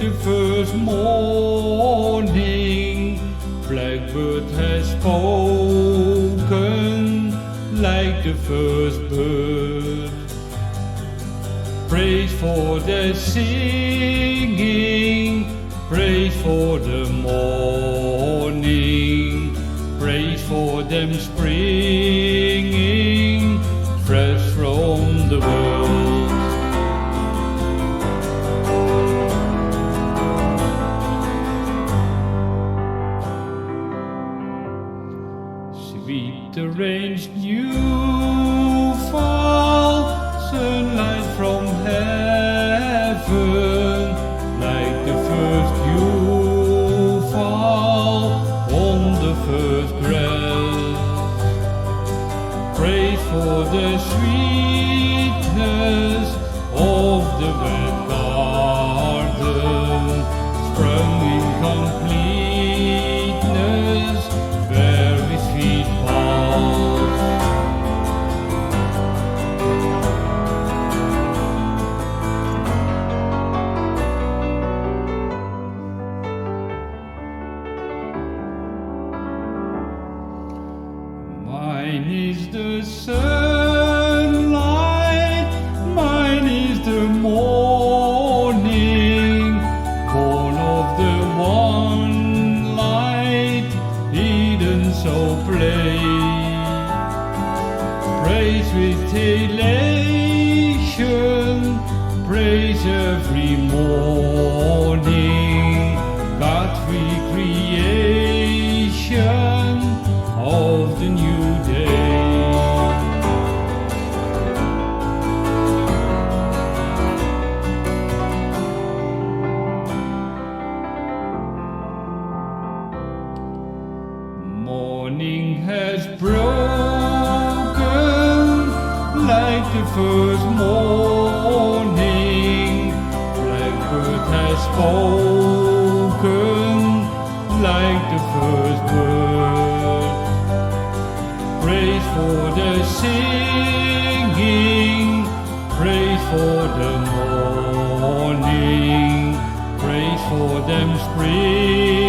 the first morning, blackbird has spoken like the first bird. Praise for the singing, praise for the morning, praise for them springing fresh from the world. Sweep the rain's new fall, sunlight from heaven, like the first dew fall on the first grass. Praise for the sweetness of the wet garden, sprung in completeness, very sweet pulse. Mine is the sunlight, mine is the morning, born of the one light, hidden so plain. Praise with elation, praise every morning, God's recreation of the new day. Morning has broken like the first morning, blackbird has spoken like the first bird. Praise for the singing, praise for the morning, praise for them spring